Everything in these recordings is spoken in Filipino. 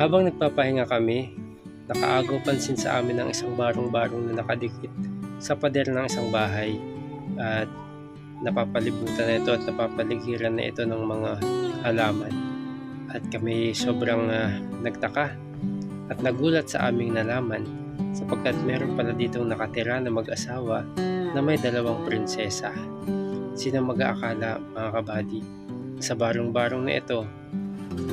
Habang nagpapahinga kami, nakaagaw pansin sa amin ang isang barong-barong na nakadikit sa pader ng isang bahay at napapalibutan na ito at napapaligiran na ito ng mga halaman. At kami sobrang nagtaka at nagulat sa aming nalaman sapagkat meron pala ditong nakatira na mag-asawa na may dalawang prinsesa. Sino mag-aakala, mga kabady, sa barong-barong na ito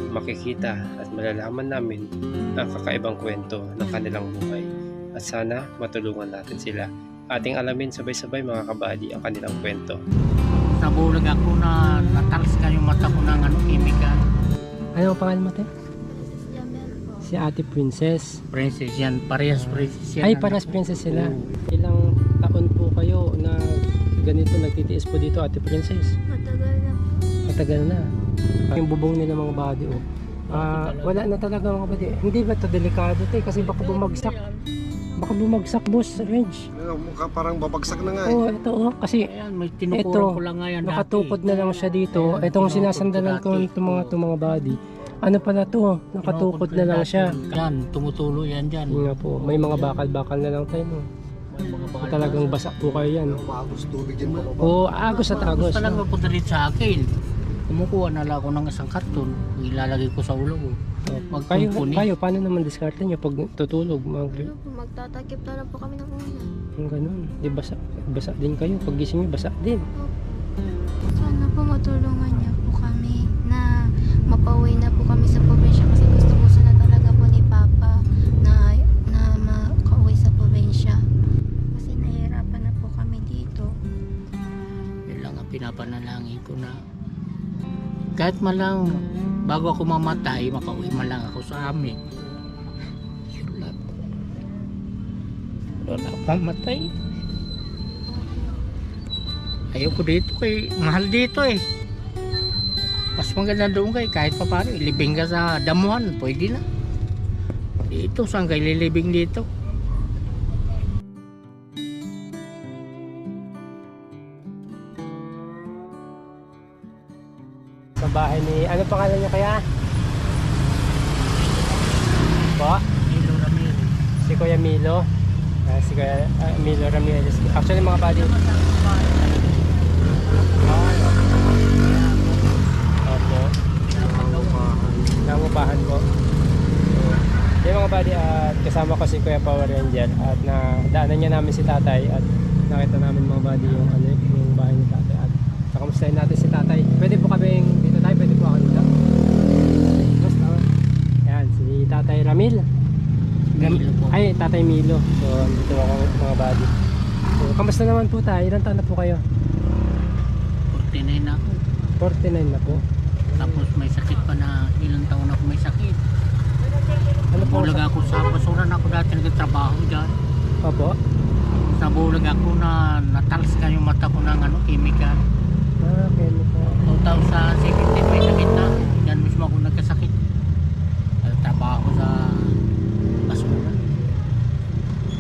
makikita at malalaman namin ang kakaibang kwento ng kanilang buhay. At sana matulungan natin sila. Ating alamin sabay-sabay, mga kabady, ang kanilang kwento. Nabulag ako na natalsikan yung mata ko ng chemical. Ano ang pangalan mo, te? Princess Jamel po. Si Ate Princess. Princess yan, parehas princess yan. Ay, paras princess sila. Ilang taon po kayo na ganito nagtitiis po dito, Ate Princess? Matagal na po. Matagal na. Yung bubong nila, mga body, oh. Wala na talaga, mga body. Hindi ba ito delikado, te? Kasi baka bumagsak. Baka bumagsak, boss, Reg. Mukha parang babagsak na nga eh. Oo, ito, oh. Kasi Ayan, may tinukurang ko lang nga yan nakatukod na lang siya dito. Itong sinasandalan ko itong mga body. Ano pala to? Nakatukod na lang siya. Yan, tumutulo yan dyan. Yun nga po, may mga bakal-bakal na lang tayo, no? May mga bakal. Talagang basak po kayo yan. Maagos tubig yan mo. Oo, agos at agos. Gusto lang no? mapunta dito sa akin. Kumukuha na lang ako ng isang karton. Ilalagay ko sa ulo ko. Kayo, paano naman diskarte nyo pag tutulog? Ano po, magtatakip na lang po kami ng ulan. Ganun, di basa din kayo. Pag gising nyo, basa din. Sana po matulungan niyo po kami na mapauwi na po kami sa probinsya kasi gusto na talaga po ni Papa na makauwi sa probinsya. Kasi nahihirapan na po kami dito. Yun lang ang pinapanalangin ko na kahit malang bago ako mamatay, makauwi man lang ako sa amin. Yun lang. Wala ako mamatay. Ayoko dito mahal dito eh. Mas maganda doon kahit pa paano, ilibing ka sa damuhan, pwede na. Dito, saan kayo lilibing dito? Sa bahay ni, ano pangalan niya kaya? Po? Milo Ramirez. Si Kuya Milo. Si Kuya Milo Ramirez. Actually, mga buddy. Opo. Nangupahan po. Yung mga buddy, at kasama ko si Kuya Power Ranger at daanan niya namin si tatay at nakita namin, mga buddy, yung bahay ni tatay at nakamustahin natin si tatay. Pwede po kami dito tayo, pwede po ako dito. Basta, ayan, si tatay Ramil. Milo po. Ay, tatay Milo. So, dito ako, mga buddy. So, kamusta naman po tayo? Ilan taon na po kayo? 49 na ako. 49 na po. Tapos may sakit pa na ilang taon ako may sakit. Ano po? Nabulag ako sa basuran ako dati nagtatrabaho dyan. Opo? Nabulag ako na natalsikan yung mata ko ng chemical. Okay, ano po. 2017 may sakit na. Yan mismo ako nagkasakit. Nagtrabaho sa basura.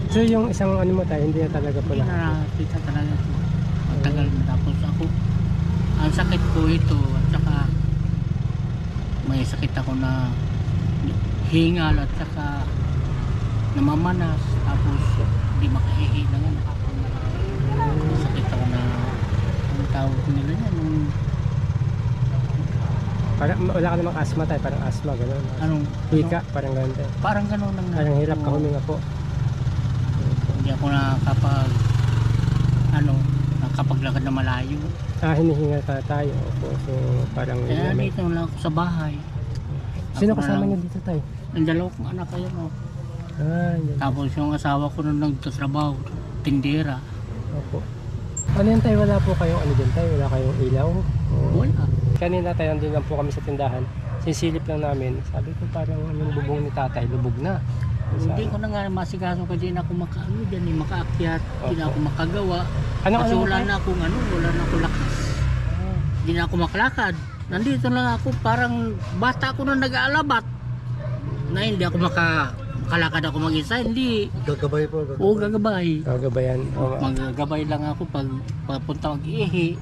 So, yung isang ano mo tayo, hindi na talaga po Hindi lahat. na nakita talaga. Matagal na. Tapos ako, ang sakit ko ito at saka may sakit ako na hingal at saka namamanas. Tapos hindi makaihi na nga. Sakit ako na ang tawag nila yan. Wala ka namang asthma tayo, parang asthma, gano'n. Anong, Hika, parang gano'n tayo. parang gano'n lang. Parang hirap ka huminga po. Hindi ako nakapaglakad na malayo. Hinihinga ka tayo. Opo, so parang... Kaya dito lang ako sa bahay. Sino Ako na kasama lang. niyo dito tayo? Ang dalawa kong anak kayo, no? Yun. Tapos yung asawa ko nung nagtatrabaho, tindera. Opo. Ano yan tayo? Wala po kayong ano dyan tayo? Wala kayong ilaw? Wala. Kanina tayo, nandun lang po kami sa tindahan. Sisilip lang namin. Sabi ko parang yung bubong ni tatay, lubog na. Hindi ko na nga masikaso kasi na ako makaakyat, hindi na ako makagawa. Kasi wala na akong wala na akong lakas. Hindi na ako makalakad. Nandito lang ako, parang bata ako na nag-aalabat. Na hindi ako makalakad ako mag-isa, hindi. Gagabay po. Oo, gagabay. Gagabayan. Magagabay lang ako pag papunta mag-ihi.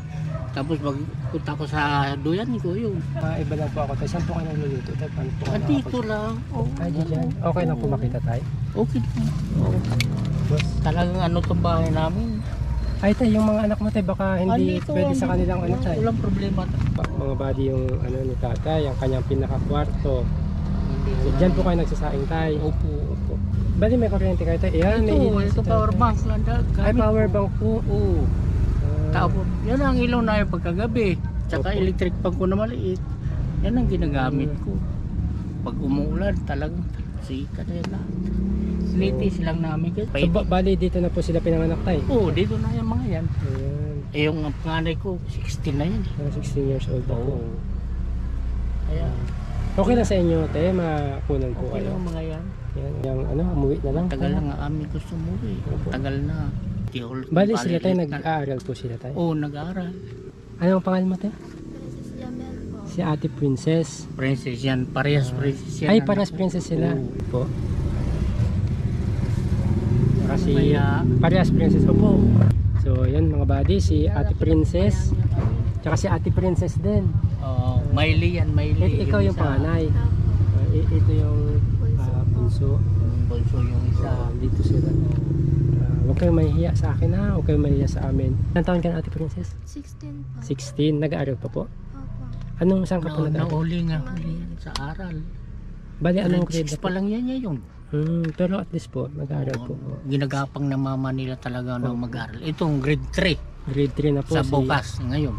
Tapos pagpunta ko sa duyan ko yung Iba lang po ako tayo. Saan po kayo nagluluto tayo? Paano po kayo dito lang. Oh, Ay, dyan. Okay lang po makita tayo. Okay lang. Oh. Boss. Talagang ano tong bahay namin. Ay tayo, yung mga anak mo tayo baka hindi Andito, pwede sa kanilang ano tayo. Walang problema. Mga body yung ano ni tatay, ang kanyang pinaka-kwarto. Hindi So, wala dyan na. po kayo nagsasaing tayo. Opo. Opo. Bali may kuryente kayo tayo. Ayan, may ilaw Ito si power tatay. bank lang. Ay, power bank po. Oo. Ah, Tapos, yan ang ilaw na yung pagkagabi. Tsaka Opo. electric pan ko na maliit. Yan ang ginagamit ko. Pag umuulan, talagang sikat na yan lahat. Litis lang namin. So, bali dito na po sila pinanganak tayo. Oo, dito na yung mga yan. Ayan. Eh, yung panganay ko, 16 na yan. Mga 16 years old na po. Kaya, Okay lang sa inyo, te, makunan po okay kayo. lang mga yan. Yan, yung ano, umuwi na lang. Tagal na nga kami gusto umuwi. Opo. Tagal na. Bali sila tayo, nag-aaral po sila tayo. Oo, nag-aaral. Anong pangalan mo, te? Princess Jamel po. Si Ate Princess. Princess yan. Parehas princess yan. Ay, anak parehas ko. princess sila. Oo. Po. Kasi Kaya, parehas princess. Opo. So, yan mga buddy, si Ate Princess. Tsaka si Ate Princess din. Miley yan, Miley. Ikaw yung isa. panganay. Opo. Ito yung bunso. Bunso yung isa. Dito sila. Huwag kayong mahihiya sa akin ha. Huwag kayong mahihiya sa amin. Ilang taon ka na, Ate Princess? 16 po. 16. Nag-aaral pa po. Opo. Anong saan ka po nag-aaral? Nauli nga huli yan sa aral. Bali, anong grade Grade na 6 po? pa lang yan ngayon. Pero at least po, nag-aaral po. Ginagapang na mama nila talaga na mag-aral. Itong grade 3 Grade 3 na po. sa bukas ngayon.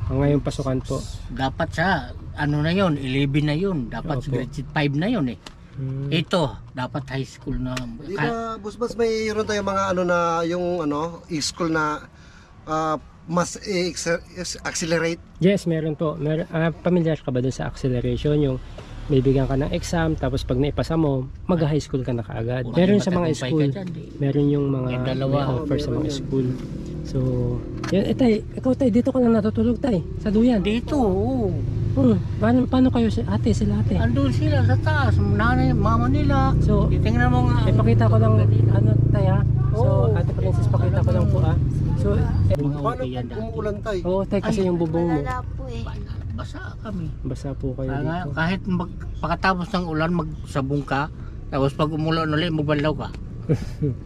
Ngayong pasukan po. Dapat sa ano na yon, 11 na yun. Dapat Opo. grade 5 na yun eh. Hmm. Ito, dapat high school na. Di ba, Busbas, mayroon tayo mga ano na, yung ano, school na mas accelerate. Yes, meron po. Familiar ka ba dun sa acceleration? Yung may bigyan ka ng exam, tapos pag naipasa mo, mag-high school ka na kaagad. Kung Meron ano, sa mga matagumpay school. ka dyan, di. Meron yung mga May dalawa. may offer sa Meron mga yan. school. So, yan. Tay, ikaw tay, dito ka lang natutulog tay. Sa duyan. Dito, oo. Paano kayo ate, sila ate? Andun sila sa taas, nanay, mama nila. So, Titingnan mo nga. ipakita ko lang, Kanila. ano tay ha? So, Oo. Ate Princess, pakita ko lang po ha. So, Mga Paano okay yan pag dati. umuulan tayo? oo tay, kasi yung bubong mo. Malala po eh. Basa kami. Basa po kayo dito. Kahit pagkatapos ng ulan, magsabong ka. Tapos pag umulan ulit, magbanlaw ka.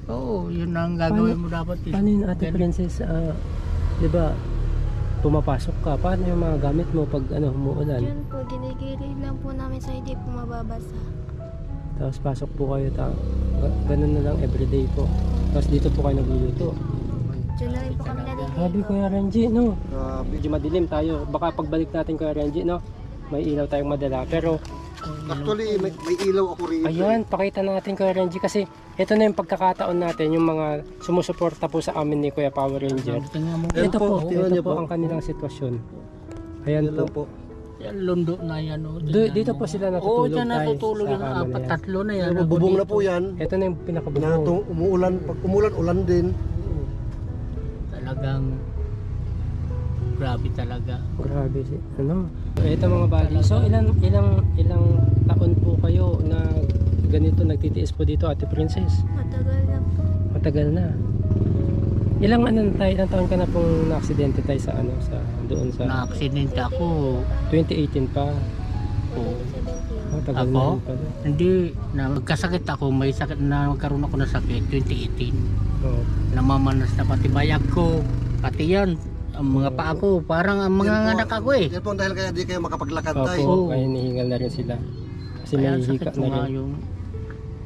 Oo, yun ang gagawin mo dapat. Paano yun Ate Ganun. Princess? Di ba, pumapasok ka. Paano yung mga gamit mo pag umuulan? Yun po, ginigilid lang po namin sa hindi po mababasa. Tapos pasok po kayo. Ganun na lang everyday po. Tapos dito po kayo nagluluto. Diyan na rin po kami naliligo. Sabi Kuya Renji, no? Grabe. Medyo madilim tayo. Baka pagbalik natin Kuya Renji, no? May ilaw tayong madala. Pero, Actually, may ilaw ako rito. ayan, pakita natin Kuya Renji kasi ito na yung pagkakataon natin, yung mga sumusuporta po sa amin ni Kuya Power Ranger. Tingnan mo. Ayan Ito po, tingnan ito niyo po po. ang kanilang sitwasyon. Ayan Yan lang po. po. Yan, lundo na yan. Oh. Dito po sila natutulog Oo, dyan tayo natutulog sa yung kama na apat, yan. tatlo na yan. Pero Ako bubong na dito. po yan. Ito na yung Na pinakabubong. itong umuulan, pag umuulan, ulan din. Talagang grabe talaga. Grabe si ano. Ito mga buddy. So ilang taon po kayo na ganito nagtitiis po dito Ate Princess? Matagal na po. Matagal na. Ilang taon ka na pong na-aksidente tayo sa ano sa doon sa Na-aksidente ako. 2018 pa. Oo. 2017. Matagal Ako? na rin pala. Hindi, na magkasakit ako, may sakit na magkaroon ako ng sakit 2018. Oo. Namamanas na pati bayag ko, pati yan, ang mga paa ko, parang ang mga Yan po, anak ako eh. Yan po ang dahil kaya di kayo makapaglakad Opo, tayo. Oo. kaya nihingal na rin sila. Kasi Kaya may sakit hika ko na nga rin. yung,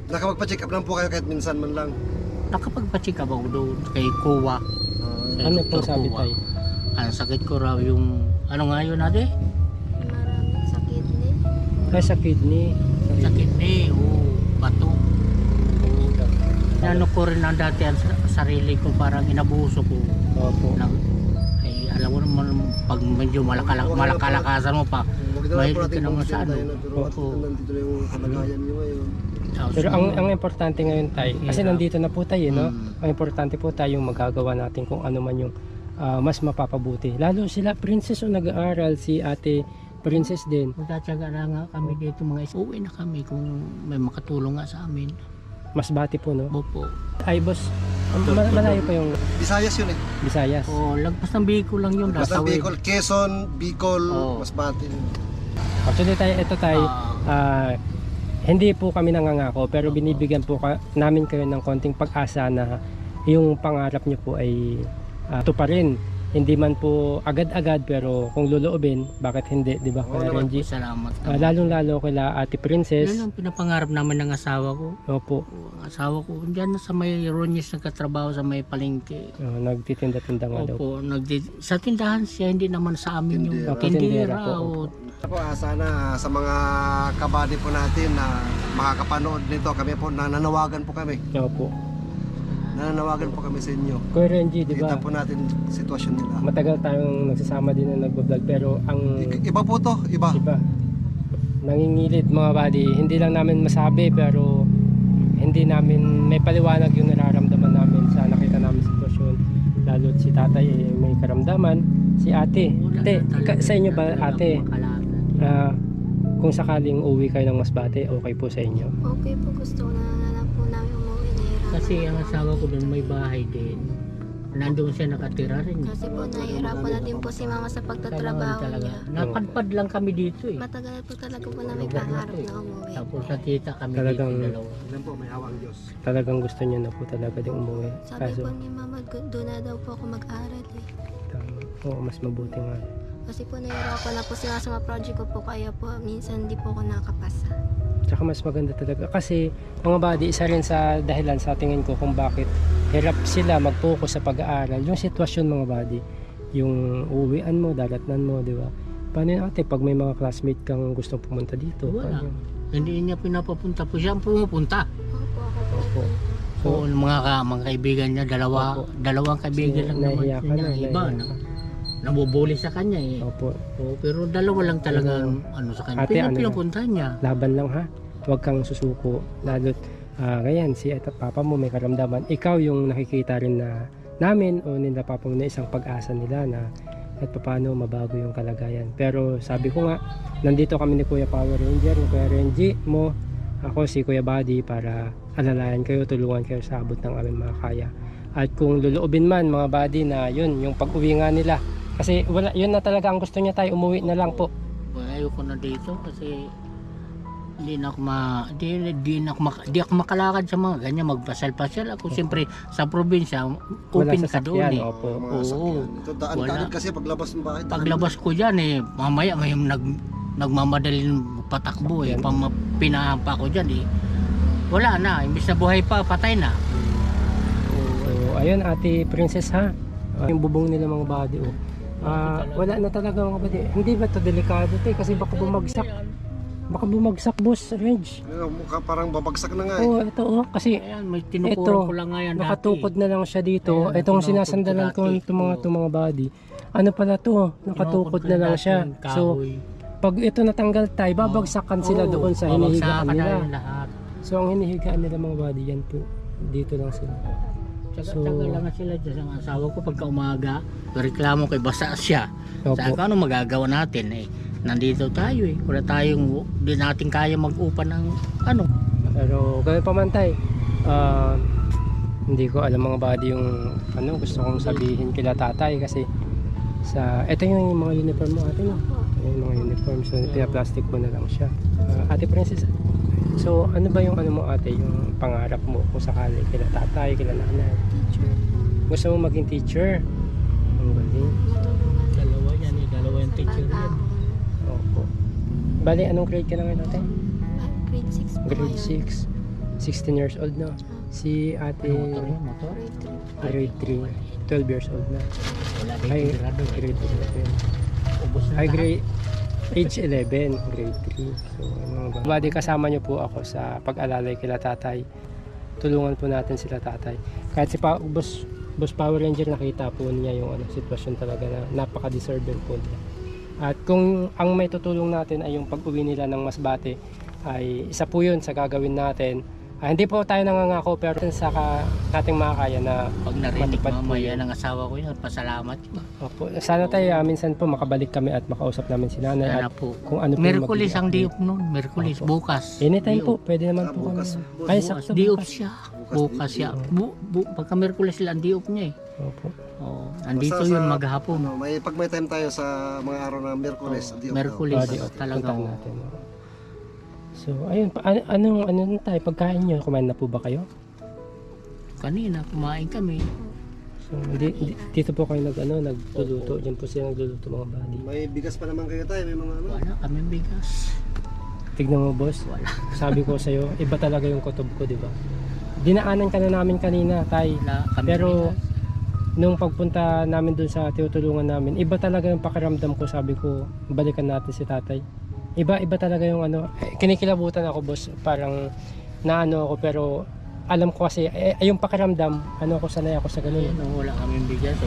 Nakapagpa-check up lang po kayo kahit minsan man lang. nakapagpacheck up ako doon kay Kuwa. Ano pong sabi tayo? Ang sakit ko raw yung, ano nga yun ate? Maraming sa kidney. Ay sa kidney. Sakit eh, bato. Ano ko rin ang dati ang sarili ko, parang inabuso ko. Opo. Lang, ay alam mo naman, pag medyo malakalakasan mo pa, Huwag na lang po mahilig natin ka naman sa ano. tayo na, pero at Oo. nandito na yung kalagayan nyo ngayon. Tapos Pero ang importante ngayon tayo, kasi Hirap. nandito na po tayo, no? Mm. Ang importante po tayo yung magagawa natin kung ano man yung mas mapapabuti. Lalo sila Princess o nag-aaral, si Ate Princess din. magtatsaga na nga kami dito mga uwi na kami kung may makatulong nga sa amin. Mas bati po, no? Opo. Ay, boss, Malayo pa yung Visayas yun eh. Visayas. O, lagpas ng Bicol lang yun. Basta Tatawid. Bicol, Quezon, Bicol, Oo. Masbate. Actually ito tayo, hindi po kami nangangako pero binibigyan po namin kayo ng konting pag-asa na yung pangarap nyo po ay tuparin. Hindi man po agad-agad pero kung luluobin, bakit hindi, di ba? Oo Kuya naman Renji? Salamat. Lalong-lalo kila Ate Princess. Yan ang pinapangarap namin ng asawa ko. Opo, Ang asawa ko, dyan sa may Ronyes nagkatrabaho sa may palengke. nagtitinda-tinda nga daw. Opo, sa tindahan siya, hindi naman sa amin yung Tindera. tindera. po, O, Ako, sana sa mga kabady po natin na makakapanood nito, kami po, nananawagan po kami. Opo. Nananawagan po kami sa inyo. Kuya Renji, di ba? Kita po natin sitwasyon nila. Matagal tayong nagsasama din na nagbablog pero ang Iba po to, iba. iba nangingilit mga buddy, hindi lang namin masabi pero hindi namin may paliwanag yung nararamdaman namin sa nakita namin sitwasyon, lalo't si tatay may karamdaman, si ate wala ate, na talaga. sa inyo ba ate, Makalaban. kung sakaling uwi kayo ng Masbate, okay po sa inyo? Okay po, gusto ko na po namin umuwi. Nahirapan Kasi na ang po asawa ko kami. doon may bahay din. Nandun siya nakatira rin. Kasi po nahihirapan na din po si mama sa pagtatrabaho talaga. niya. Napadpad lang kami dito eh. Matagal po talaga po namin pangarap na umuwi. Tapos sa tita kami Talagang- dito dalawa. Yan po, may hawang Diyos. Talagang gusto niyo na po talaga din umuwi, Sabi kaso po ni mama, doon na daw po ako mag-aral eh. oo, mas mabuti nga. Kasi po nahihirapan na po sila sa mga project ko po, kaya po minsan di po ako nakapasa. Tsaka mas maganda talaga kasi mga buddy, isa rin sa dahilan sa tingin ko kung bakit hirap sila mag-focus sa pag-aaral, yung sitwasyon mga buddy, yung uwian mo, dalatnan mo, di ba? Paano yun ate pag may mga classmate kang gustong pumunta dito? Wala. Paano? Hindi niya pinapapunta po siya ang pumupunta. Opo, ako po. Opo. So, mga kaibigan niya, dalawang kaibigan lang naman Nahihiya ka niya. na, Iba, nahihiya ka. nabubuli sa kanya eh. Opo. Oo, pero dalawa lang talaga ang ano sa kanya. Ate, ano Pinupunta niya. Laban lang ha. Huwag kang susuko. Lalo't ganyan, si at papa mo may karamdaman. Ikaw yung nakikita rin na namin o nila papa mo na isang pag-asa nila na at paano mabago yung kalagayan. Pero sabi ko nga, nandito kami ni Kuya Power Ranger, ni Kuya Renji mo, ako si Kuya Buddy para alalayan kayo, tulungan kayo sa abot ng aming mga kaya. At kung luluobin man mga buddy na yun, yung pag-uwi nga nila. Kasi wala, yun na talaga ang gusto niya tayo, umuwi na lang po. Ayoko na dito kasi hindi ako makalakad sa mga ganyan, magpasal-pasal ako. Siyempre sa probinsya, Wala open ka doon eh. Opo. Mga Oo. sakyan. Ito, daan Wala. kaagad kasi paglabas ng bahay. daan. Paglabas ko dyan eh, mamaya may nagmamadaling patakbo eh, pinahampa ko dyan eh. Wala na, imbis na buhay pa, patay na. So, ayun ate Princess ha. Yung bubong nila mga body oh. Wala na talaga mga body. Hindi ba to delikado to kasi baka bumagsak. Baka bumagsak boss, Reg. Mukha parang babagsak na nga eh. Oh, ito oh kasi Ayan, may tinukurong ko lang nga yan dati. nakatukod na lang siya dito. Ayan, Itong tinukod sinasandalan ko ko dati. itong mga body. Ano pala to? Nakatukod na lang siya. So, pag ito natanggal tayo, babagsakan sila doon sa hinihigaan nila. Lahat. So, ang hinihigaan nila mga body yan po. Dito lang sila. So- Tagal lang nga sila dyan. Ang asawa ko pagka umaga, reklamo kay basa siya. Opo. Sabi ko, ano magagawa natin eh? Nandito tayo eh. Wala tayong, di natin kaya mag-upa ng ano. Pero kaya pamantay, hindi ko alam mga body yung ano gusto kong sabihin kila tatay kasi sa ito yung mga uniform mo ate no. Yung mga uniform so pina-plastic mo na lang siya. Ate Princess, so ano ba yung ano mo ate yung pangarap mo kung sakali kila tatay, kila nanay? Teacher, Gusto mo maging teacher? Ang galing. matulungan Dalawa yan eh. Dalawa yung teacher yan. ako. Opo. Bali, anong grade ka na ngayon ate? Grade 6 po Grade ngayon. 6. 16 years old na. Si ate Motor yan, motor. Grade 3. grade 3, 12 years old na. Wala Ay, din grado. grade 11. Ubus na Ay, lahat. grade age 11, grade 3. So, ano ba? Badi, kasama niyo po ako sa pag-alalay kila tatay. Tulungan po natin sila tatay. Kahit si Boss Power Ranger nakita po niya yung sitwasyon talaga na napaka-deserving po niya. At kung ang may tutulong natin ay yung pag-uwi nila ng Masbate, ay isa po yun sa gagawin natin Hindi po tayo nangangako pero sa ating makakaya na Pag narinig matupad po mamaya yun. ng asawa ko yan, pasalamat yun. Opo. Sana tayo minsan po makabalik kami at makausap namin si nanay Sana at po. kung ano po yung Merkulis ang magiging diop nun. Merkulis, Opo. bukas. anytime po, Diop. pwede naman po Bukas. kami. Ay, Bukas. sakto Diop bukas. siya. Bukas siya. Pagka Merkulis sila, ang diop niya eh. Opo. Oh, andito Basta yun sa- maghapon. Ano, pag may time tayo sa mga araw ng Miyerkules, Oo, di ako Miyerkules. daw. Body Yes, off. talaga, Puntahan oo. natin. Oo. So, ayun, anong tayo, pagkain nyo, kumain na po ba kayo? Kanina, kumain kami. So, dito po kayo nagluluto, dyan po sila nagluluto mga body. May bigas pa naman kayo tayo, may mga ano. Wala kami bigas. Tignan mo boss, Wala. sabi ko sa'yo, iba talaga yung kutob ko, di ba? Dinaanan ka na namin kanina, tay. Wala kami Pero, bigas. nung pagpunta namin dun sa tinutulungan namin, iba talaga yung pakiramdam ko, sabi ko, balikan natin si tatay. Iba talaga yung kinikilabutan ako boss, parang naano ako pero alam ko kasi yung pakiramdam, sanay ako sa ganun. Ayun, wala kami bigas.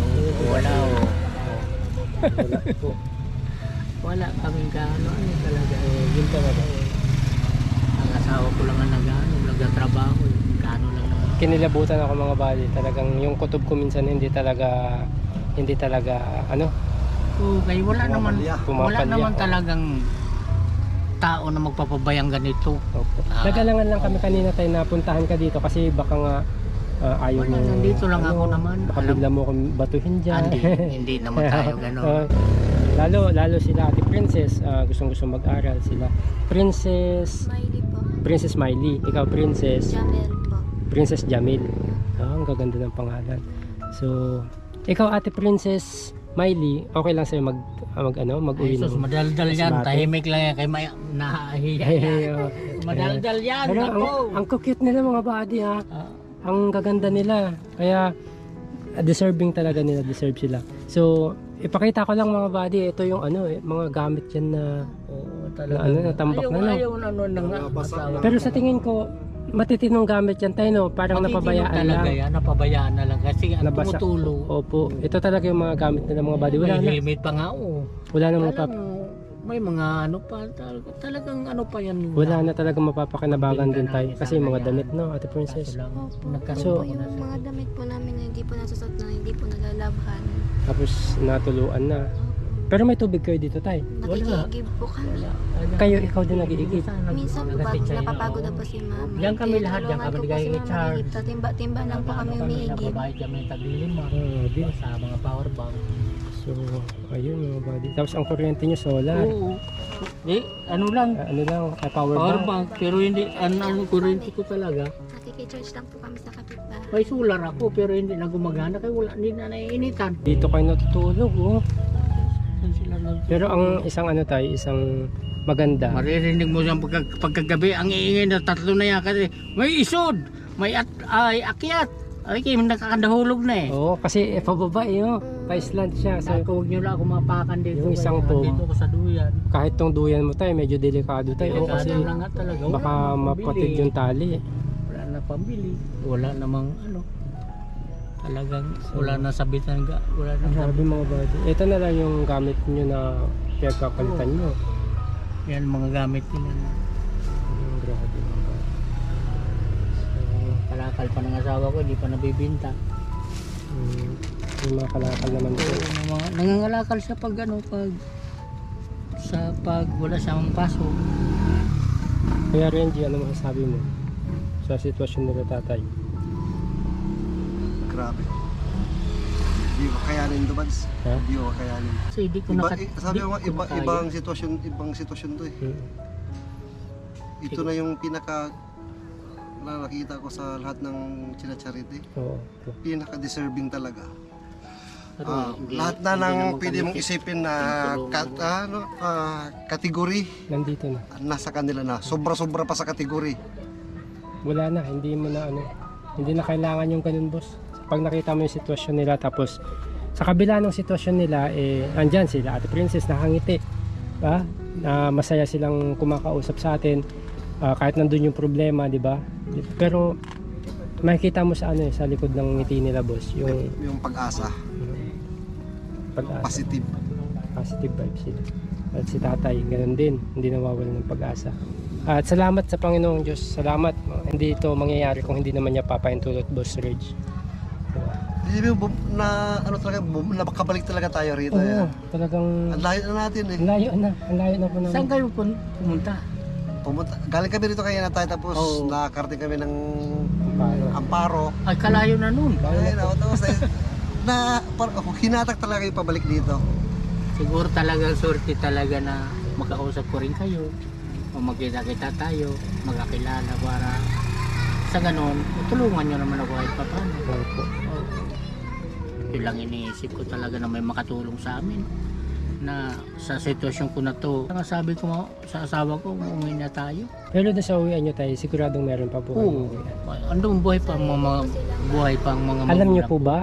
Wala. Wala po. Wala kami gaano. Ano talaga. Yun talaga. Ang asawa ko lang ang nagtatrabaho. Gaano lang naman. Kinilabutan ako mga bali, talagang yung kutob ko minsan hindi talaga Okay, wala naman. Pumapalya. Wala naman talagang tao na magpapabayang ganito. Opo. Nagalangan lang kami kanina tayo na puntahan ka dito kasi baka nga ayaw Wala, mo. nandito lang ako naman. Baka bigla mo kong batuhin dyan. Hindi naman tayo gano'n. Lalo sila Ate Princess, gustong mag-aral sila. Smiley po. Princess Miley, ikaw Princess Jamel po. Princess Jamil. Ang gaganda ng pangalan. So, ikaw Ate Princess Miley, okay lang sa'yo mag-uwi Jesus, ng madaldal yan. Masbate. Tahimik lang yan. Kay may nahihiya yan. Madaldal yan. Pero Ako. ang cute nila mga body ha. Ah, Ang gaganda nila. Kaya deserve sila. So, ipakita ko lang mga body, ito yung mga gamit yan na oo, natambak na lang. Ayaw na nun ng asawa. Pero sa tingin ko, matitinong gamit yan tayo, no? Parang napabayaan talaga lang. yan. Napabayaan na lang. Kasi ang Nabasa. tumutulo. Opo, ito talaga yung mga gamit nila mga body. Wala May na. helmet pa nga. Oh. Wala na May mga talagang pa yan. wala na talaga mapapakinabangan din tayo. Kasi yung mga damit, no, Ate Princess. Kaso lang, Opo. nagkaroon So- So, yung mga damit po namin na hindi po nasusot na hindi po nalalabhan. Tapos natuluan na. Pero may tubig kayo dito, tay. Nakikigib po kami. Kayo, ikaw din nag-iigib. Minsan po pag napapagod na po si mama. Diyan kami lahat, diyan tinutulungan kami ko po nagay si ni mama Charles. higit. Timba-timba lang po kami umiigib. Nagbabayad kami ng tag-5 Di. sa mga power bank. So, ayun mga body. Tapos ang kuryente nyo solar. Oo. Di, ano lang, Ano lang, power power bank. bank. Pero hindi, ano kuryente ko talaga. Nakikicharge lang po kami sa kapitbahay. May solar ako pero hindi na gumagana kaya wala, hindi na naiinitan. Dito kayo natutulog, oh. Saan sila nag- Pero ang isang maganda. Maririnig mo siyang pagkagabi, ang iingay na tatlo na yan kasi may isod, may ay akyat. Ay, kayo nakakandahulog na eh. Oo, kasi pababa oh. Pa-island siya. So, Sabi ko, huwag nyo lang ako mapakan dito. Yung isang kaya to. Dito ko sa duyan. kahit tong duyan mo tayo, medyo delikado tayo. Oh, kasi Delikado lang nga talaga. Wala baka namang mapatid pambili. yung tali. Wala na pambili. Wala namang talagang wala na sabitan ga. Wala na Grabe mga body. Ito na lang yung gamit nyo na pinagkakalitan nyo. yan mga gamit nila. Grabe mga body. Kalakal pa ng asawa ko, hindi pa nabibinta. Yung mga kalakal naman Oo, po. nangangalakal siya pag pag wala siyang paso. Kaya Renji, ano masasabi mo sa sitwasyon nila tatay? Grabe. Hindi ko kayanin to, Bads. Ha? Hindi ko kayanin. Kasi hindi ko Sabi ko nga, kaya. ibang sitwasyon to eh. Ito na yung pinaka na nakita ko sa lahat ng sinacharity. Oo. Pinaka-deserving talaga. Pero hindi- Lahat na hindi ng naman pwede kami mong isipin na tulungan. kategory, Nandito na. nasa kanila na. Sobra-sobra pa sa kategory. Wala na, hindi mo na hindi na kailangan yung ganun boss. Pag nakita mo yung sitwasyon nila tapos sa kabila ng sitwasyon nila andyan sila Ate Princess nakangiti. Ba? Masaya silang kumakausap sa atin kahit nandun yung problema, di ba? Pero makikita mo sa sa likod ng ngiti nila boss, Yung pag-asa, pag-asa, positive. positive vibes sila. At si tatay, ganun din, hindi nawawalan ng pag-asa. At salamat sa Panginoong Diyos. Salamat. Hindi ito mangyayari kung hindi naman niya papahintulot, Boss Reg. Hindi mo na ano talaga, nakabalik talaga tayo rito. Oo, talagang Ang layo na natin eh. ang layo na po namin. Saan kayo pumunta? Galing kami rito kaya na tayo tapos Oo. nakakarating kami ng Paano? Amparo. Ay, kalayo na nun. Ay, tapos hinatak talaga yung pabalik dito. Siguro talaga swerte talaga na makausap ko rin kayo. O magkita-kita tayo, magkakilala para sa ganon, tulungan nyo naman ako kahit pa paano. Opo. Yun lang iniisip ko talaga na may makatulong sa amin na sa sitwasyon ko na to. Ang sabi ko sa asawa ko, umuwi na tayo. Pero doon sa uwian nyo tayo, siguradong meron pa po Oo. kayong uwian. Andong buhay pa ang mga Alam magulang. nyo po ba,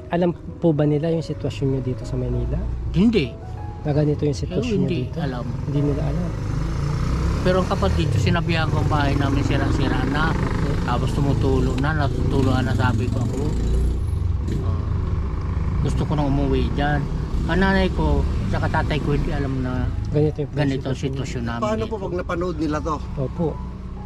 alam po ba nila yung sitwasyon nyo dito sa Manila? Hindi. Na ganito yung sitwasyon nyo Hindi dito? alam. Hindi nila alam. Pero ang kapatid ko, sinabihan ko ang bahay namin sira-sira na. Tapos natutulungan na sabi ko ako. Gusto ko nang umuwi dyan. Ang nanay ko, sa tatay ko, hindi alam na ganito ang sitwasyon namin. Paano dito. po pag napanood nila to? Opo.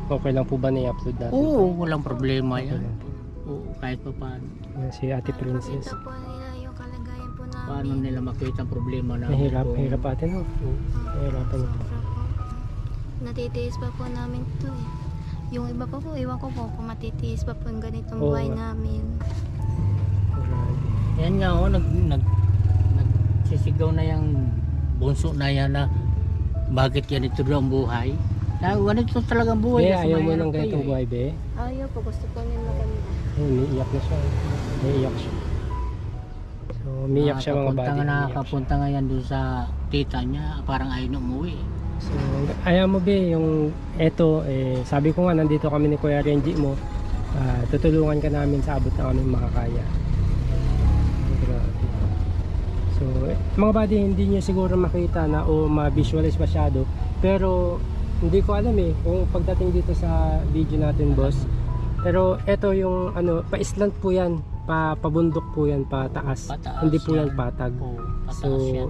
Okay lang po ba na i-upload natin? Oo, walang problema Okay yan. lang po. Oo, kahit pa paano. Yan, si Ate Princess. Makita po nila yung kalagayan po namin. Paano nila makita ang problema namin. Mahirap, kung- mahirap ate no? Mahirapan ito. Sobra po. Natitiis pa po namin to eh. Yung iba pa po, iwan ko po kung matitiis pa po yung ganitong Oo buhay nga. namin. Yan nga oh, nagsisigaw na yung bunso na yan na bakit ganito daw ang buhay. Na ganito talagang buhay. Be, kasi ayaw mo mahirap ng kayo ganitong eh. buhay, be? Ayaw po, gusto po nila maganda. Umiiyak na siya. Umiiyak siya. So, umiiyak siya mga buddy. Umiiyak siya. Nakakapunta nga yan doon sa tita niya, parang ayaw na umuwi. So, ayaw mo, be, yung eto, sabi ko nga, nandito kami ni Kuya Renji mo. Tutulungan ka namin sa abot na kami makakaya. Grabe. So, mga buddy, hindi nyo siguro makita na o ma-visualize masyado. Pero, hindi ko alam kung pagdating dito sa video natin, boss. Pero, eto yung, pa-island po yan. Pabundok po yan, pataas. Pataas Hindi po yan yan. patag. Oo, pataas So, yan.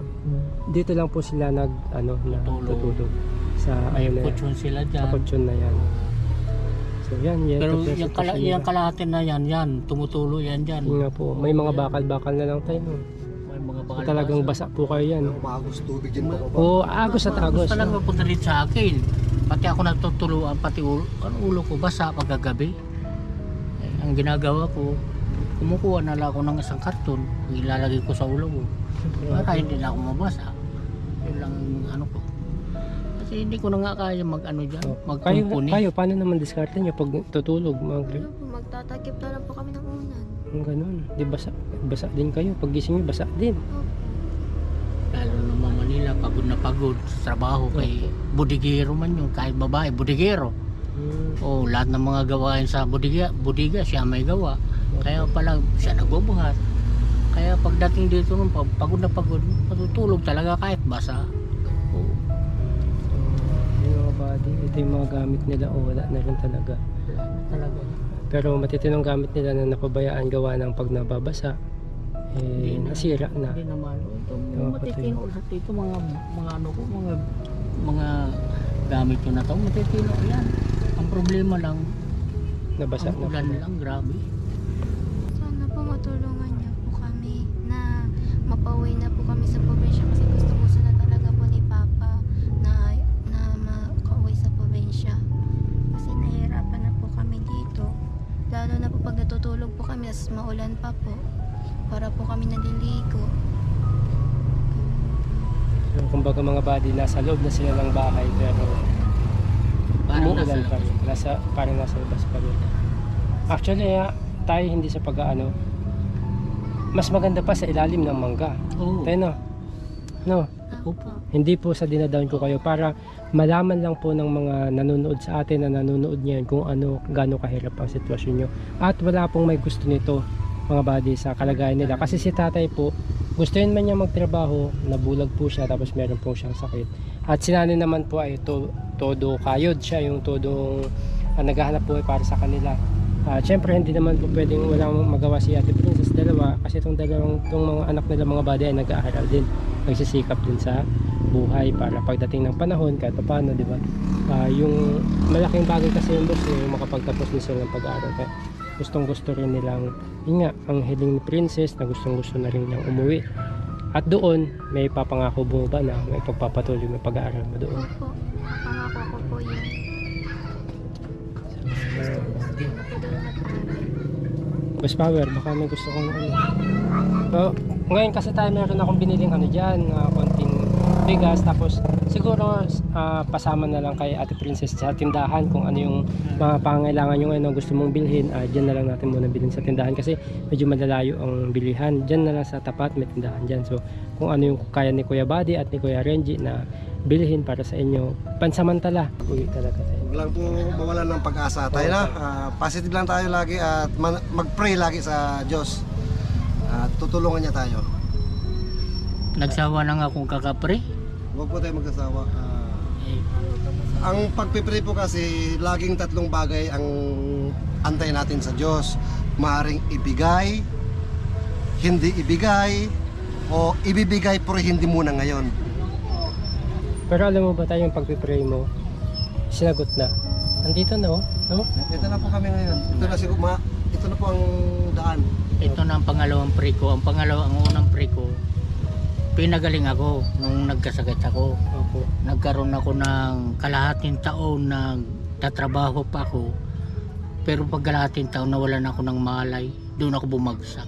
dito lang po sila tutulog sa May na yan, kutsyon sila dyan. sa kutsyon na yan. So, yan. Pero ito po yung, sitwasyon nila. yung kalahatin na yan, tumutulo yan dyan. Yun nga po, may mga bakal-bakal na lang tayo. No? May mga So, bakal. talagang basa po kayo yan. Umagos tubig dyan pababa. Oo, agos at agos. Gusto lang No? mapunta rin sa akin. Pati ako natutuluan, pati ulo ko basa pagkagabi. Ang ginagawa ko, kumukuha na lang ako ng isang karton, ilalagay ko sa ulo ko. Para hindi na ako mabasa. Yun lang ano ko. Kasi hindi ko na nga kaya mag-ano dyan, magkumpuni. Kayo, paano naman diskarte nyo pag tutulog? Ano po, magtatakip na lang po kami ng unan. Ganun. Di basa din kayo. Pag gising nyo, basa din. Opo. Lalo naman Manila, pagod na pagod sa trabaho kay budigero man yun, kahit babae, budigero. O lahat ng mga gawain sa budiga siya may gawa. Kaya pala siya nagbubuhat. Kaya pagdating dito nung pagod na pagod, matutulog talaga kahit basa. Oo. So, yung mga body, ito yung mga gamit nila o wala na rin talaga. Talaga. Pero matitinong gamit nila na napabayaan gawa ng pag nababasa, nasira na. Hindi naman. Ito Oo, matitino ulit ito mga ano ko, mga gamit ko na to, matitino yan. Ang problema lang, Nabasa ang na. ulan lang, grabe. Sana po matulungan niyo po kami na mapauwi na po kami sa probinsya kasi gusto po sana talaga po ni Papa na makauwi sa probinsya. Kasi nahihirapan na po kami dito. Lalo na po pag natutulog po kami, as maulan pa po. Para po kami naliligo. So, kumbaga mga body, nasa loob na sila ng bahay pero Parang umuulan nasa pa rin. Parang nasa labas pa rin. Actually, tayo hindi sa pag-aano. Mas maganda pa sa ilalim ng mangga. Oo. Tayo no? Opo. Hindi po sa dinadown ko kayo para malaman lang po ng mga nanonood sa atin na nanonood niyan kung gaano kahirap ang sitwasyon nyo. At wala pong may gusto nito mga buddy sa kalagayan nila. Kasi si tatay po, gusto yun man niya magtrabaho, nabulag po siya tapos meron po siyang sakit. At si nanay naman po ay todo kayod siya, yung todong naghahanap po para sa kanila. Siyempre hindi naman po pwedeng walang magawa si Ate Princess dalawa kasi itong mga anak nila mga buddy ay nag-aaral din, nagsisikap din sa buhay para pagdating ng panahon kahit paano, di ba? Yung malaking bagay kasi yung boss, yung makapagtapos din sila ng pag-aaral. Kaya gustong gusto rin nilang, yun nga, ang hiling ni Princess na gustong gusto na rin niyang umuwi. At doon, may papangako mo ba na may pagpapatuloy mo pag-aaral mo doon? Opo, pangako ko po yun. Gusto na po doon mag-aral. Boss Power, baka may gusto kong ano. So, ngayon kasi tayo meron akong biniling ano dyan, konting bigas, tapos siguro pasama na lang kay Ate Princess sa tindahan kung ano yung mga pangailangan nyo ngayon na gusto mong bilhin. Dyan na lang natin muna bilhin sa tindahan kasi medyo malalayo ang bilihan. Dyan na lang sa tapat may tindahan dyan. So kung ano yung kaya ni Kuya Buddy at ni Kuya Renji na bilhin para sa inyo, pansamantala, uwi talaga tayo. Huwag lang po mawalan ng pag-asa tayo na. Positive lang tayo lagi at mag-pray lagi sa Diyos. At tutulungan niya tayo. Nagsawa na nga akong kakapre. Huwag po tayo mag-asawa. Ang pagpipray po kasi laging tatlong bagay ang antay natin sa Diyos. Maaring ibigay, hindi ibigay, o ibibigay pero hindi muna ngayon. Pero alam mo ba tayo yung pagpipray mo, sinagot na. Andito na no? Ito na po kami ngayon. Ito na siguro, ito na po ang daan. Ito na ang pangalawang pre ko. Ang unang pre ko, pinagaling ako nung nagkasakit ako. Opo. Nagkaroon ako ng kalahating taon na tatrabaho pa ako. Pero pag kalahating taon nawalan ako ng malay, doon ako bumagsak.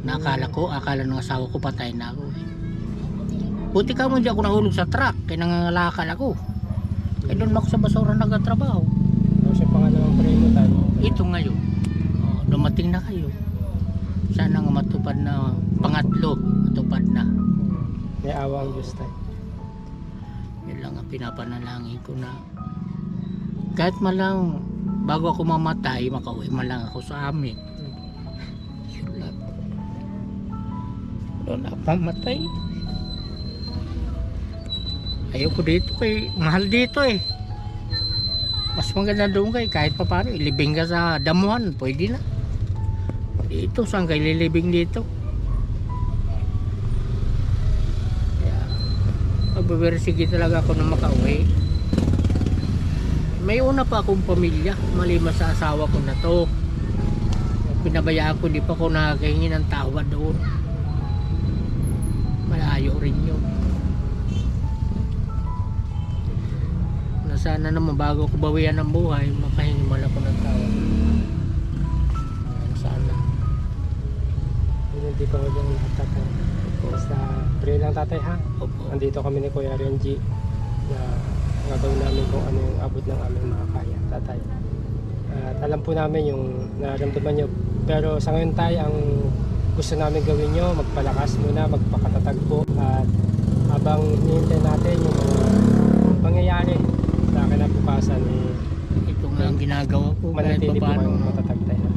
Akala ng asawa ko patay na ako. Buti ka mo hindi ako nahulog sa truck, kaya nangangalakal ako. Kaya doon ako sa basura nagtatrabaho. Ano siya pangalawang pray mo tayo? Ito ngayon, dumating na kayo. Sana nga matupad na pangatlo, matupad na. May awa ang Diyos tayo. Yun lang ang pinapanalangin ko na kahit malang bago ako mamatay, makauwi man lang ako sa amin. Yun lang. Doon ako mamatay. Ayoko dito kay mahal dito eh. Mas maganda doon kay kahit pa paano ilibing ka sa damuhan, pwede na. Dito saan kayo lilibing dito? Kaya magbebersige talaga ako na makauwi. May una pa akong pamilya, malimas sa asawa ko na to. Pinabayaan ko, di pa ako nakakahingi ng tawad doon. Malayo rin yun. Sana naman bago ko bawian ng buhay, makahingi man ako ng tawad. Sana. Hindi pa walang lahat tatay. Basta pray lang tatay ha. Opo. Andito kami ni Kuya Renji na gagawin namin kung ano yung abot ng aming makakaya tatay. At alam po namin yung nararamdaman nyo. Pero sa ngayon tayo, ang gusto namin gawin nyo, magpalakas muna, magpakatatag po. At habang hinihintay natin yung mga pangyayari sa kinabukasan, Ito nga ang ginagawa ko kahit manatili po paano. kayong matatag tayo.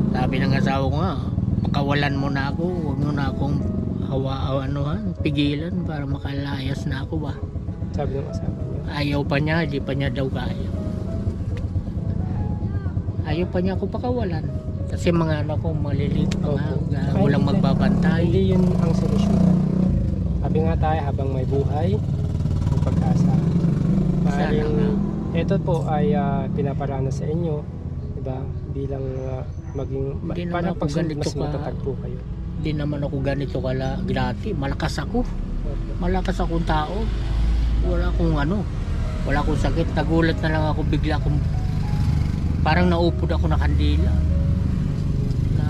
Sabi ng asawa ko nga, pakawalan mo na ako, huwag mo na akong pigilan para makalayas na ako ba. Sabi ng asawa niyo. Ayaw pa niya, di pa niya daw kaya. Ayaw pa niya ako pakawalan. Kasi mga anak ko malilit pa nga, Opo. walang Ay, magbabantay. Hindi yun ang solusyon. Sabi nga tayo, habang may buhay, may pag-asa. Maaaring nga. ito po ay pinaparana sa inyo, diba? Bilang maging Hindi naman para ako pag ganito mas ka- matatag po kayo. Hindi naman ako ganito grati. Malakas ako. Malakas akong tao. Wala akong sakit. Nagulat na lang ako bigla akong parang naupod ako na kandila. Na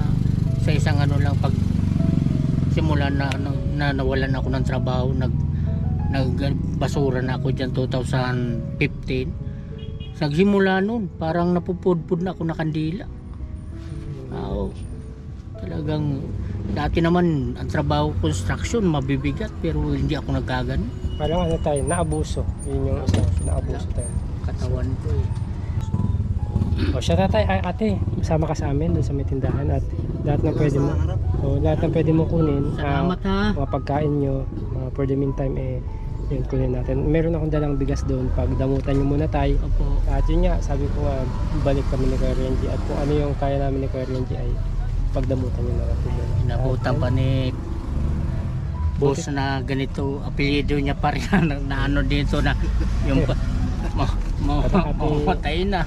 sa isang lang pag simula na nawalan ako ng trabaho, nagbasura na ako dyan 2015. Nagsimula nun, parang napupudpud na ako na kandila. Oo. Talagang dati naman ang trabaho construction mabibigat pero hindi ako nagkagano. Parang ano tayo, naabuso. Yun yung isa, naabuso tayo. Katawan ko eh. O siya tatay, ate, sama ka sa amin doon sa may tindahan at lahat ng pwede mo. Lahat ng pwede mo kunin. Salamat ha. Mga pagkain nyo, mga for the meantime yun kunin natin. Meron akong dalang bigas doon, pag damutan nyo muna tayo. Opo. At yun nga, sabi ko nga, balik kami ni Kuya Renji at kung ano yung kaya namin ni Kuya Renji ay pagdamutan nyo na natin. Inabutan pa ni boss na ganito, apelyido niya pa rin na ano dito na yung matay na.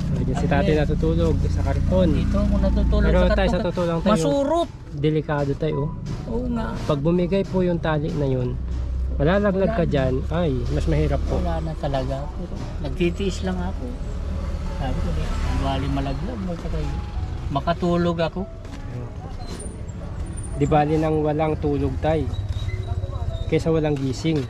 Diyan si tatay natutulog sa karton. Dito ako natutulog Pero sa tayo sa karton. totoo lang tayo. Masurot. Delikado tayo. Oo nga. Pag bumigay po yung tali na yun, malalaglag ka dyan, ay, mas mahirap po. Wala na talaga. Pero nagtitiis lang ako. Sabi ko, ang bali malaglag mo. Saka makatulog ako. Di bali nang walang tulog tay, kaysa walang gising.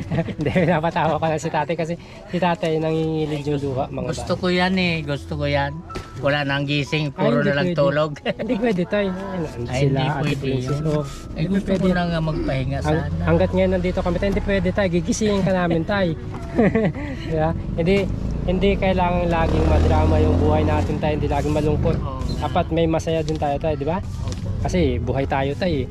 Hindi, napatawa ka na si tatay kasi si tatay nangingilid yung luha mga Gusto ko yan eh. Gusto ko yan. Wala nang gising. Puro hindi na lang pwede. tulog. Hindi pwede tay. Ay, hindi pwede yun. So, Ay, gusto ko na nga magpahinga sana. hanggat ngayon nandito kami tay, hindi pwede tay. Gigisingin ka namin tay. Diba? Hindi kailangan laging madrama yung buhay natin tay. Hindi laging malungkot. Oo. Dapat may masaya din tayo tay, di ba? Opo. Kasi buhay tayo tay.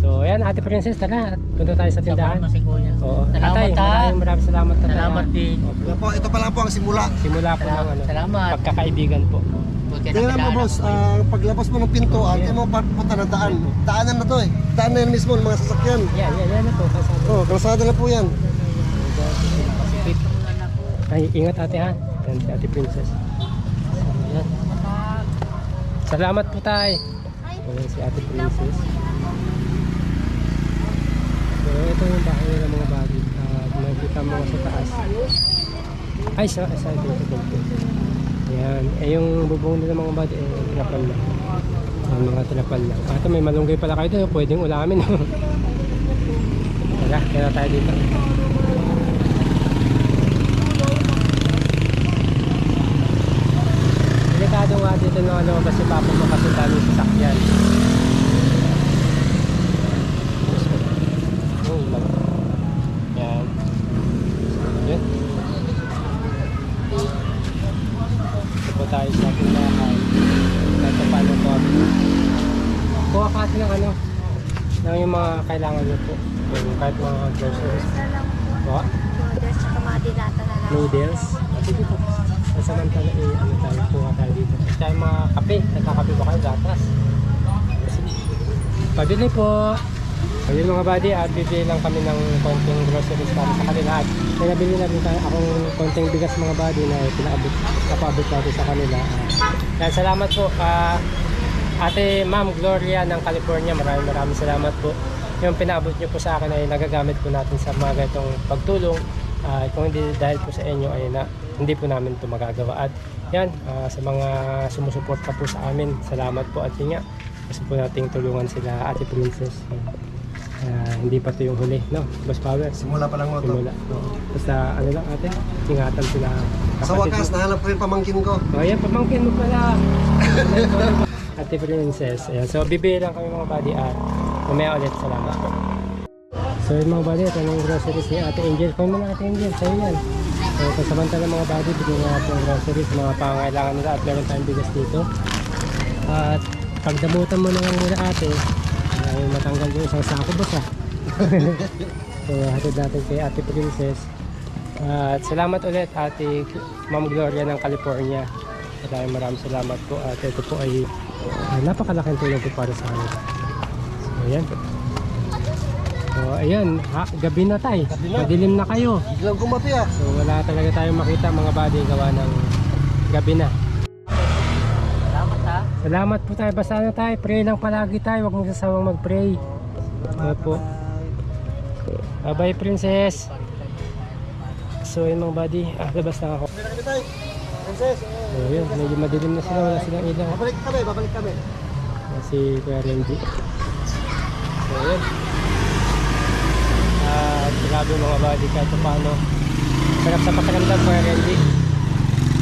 So, ayan, Ate Princess, tara. Punta tayo sa tindahan. Sama si Kuya. Oo. Salamat Tatay, ha. maraming salamat tatay. Salamat din. Yan po, ito pa lang po ang simula. Simula po ng Salamat. ano, Salamat. pagkakaibigan po. Buti na Tingnan mo kilala boss, ko. paglabas mo ng pintuan, tingnan mo papunta ng daan. Daanan na to eh. Daan na yan mismo ng mga sasakyan. Yan na po. Kasama. Oh, kalsada na po yan. Dito muna na po. Ay, ingat ate ha. Yan si Ate Princess. Yan. Salamat po tay. Ayan si Ate Princess. So, ito yung bahay nila mga bagay. Makikita mo sa taas. Ay, sa ito po. Yan. Eh, yung bubong nila mga bagay, tinapal lang. Yung mga tinapal lang. Ito, may malunggay pala kayo doon. Pwedeng ulamin. Tara, kaya tayo dito. Delikado nga dito na ano, kasi papa mo kasi daming sasakyan. Oh, lang. Yan. Yan. Ito po tayo sa tindahan. Kahit pa paano po. Kuha ka ng ano, ng yung mga kailangan nyo po. Yung kahit mga groceries. Kuha. Noodles tsaka mga dilata na lang. Noodles. Sige po. Samantala ano tayo, kuha tayo dito. At tayo mga kape. Nagkakape ba kayo? Gatas. Pabili po. Ayun mga buddy, bibili lang kami ng konting groceries para sa kanila. At may nabili na rin tayo akong konting bigas mga buddy na napaabot natin sa kanila. Yan, salamat po. Ate Ma'am Gloria ng California, maraming salamat po. Yung pinaabot nyo po sa akin ay nagagamit po natin sa mga ganitong pagtulong. Kung hindi dahil po sa inyo ay hindi po namin ito magagawa. At yan, sa mga sumusuporta po sa amin, salamat po. At yun nga, gusto po nating tulungan sila Ate Princess. Hindi pa ito yung huli, no? Boss Power. Simula pa lang mo to. Simula. Basta ano lang ate, ingatan sila. Sa wakas, nahanap ko yung pamangkin ko. O yan, pamangkin mo pala. Ate Princess. Ayan. So, bibili lang kami mga buddy at mamaya ulit. Salamat po. So, yung mga buddy, ito yung groceries ni Ate Angel. Kung mo na Ate Angel, sa'yo yan. So, samantala mga buddy, bigyan nga natin yung groceries, mga pangangailangan nila at meron tayong bigas dito. At pagdamutan mo na lang muna ate, ay matanggal yung isang sako boss ah. So, hatid natin kay Ate Princess. At salamat ulit Ate Ma'am Gloria ng California. Maraming salamat po at ito po ay napakalaking tulong po para sa kanila. So ayan. So ayan, gabi na tayo. Madilim na kayo. Biglang gumapi ah. So wala talaga tayong makita mga buddy gawa ng gabi na. Salamat ha. Salamat po tayo. Basta na tayo. Pray lang palagi tayo. Huwag mong sasawang mag-pray. Opo. Bye-bye Princess. So yun mga buddy. Labas lang ako. Meron kami tayo. Princess. So yun, medyo madilim na sila. Wala silang ilaw. Babalik kami. Si Kuya Renji. So yun. Grabe mga buddy kahit pa paano. Sarap sa pakiramdam Kuya Renji.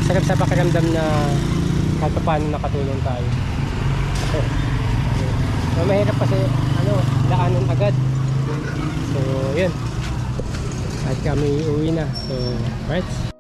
Sarap sa pakiramdam na kahit pa paano nakatulong tayo. So mahirap kasi daanan agad. So yun. At kami uwi na. So right.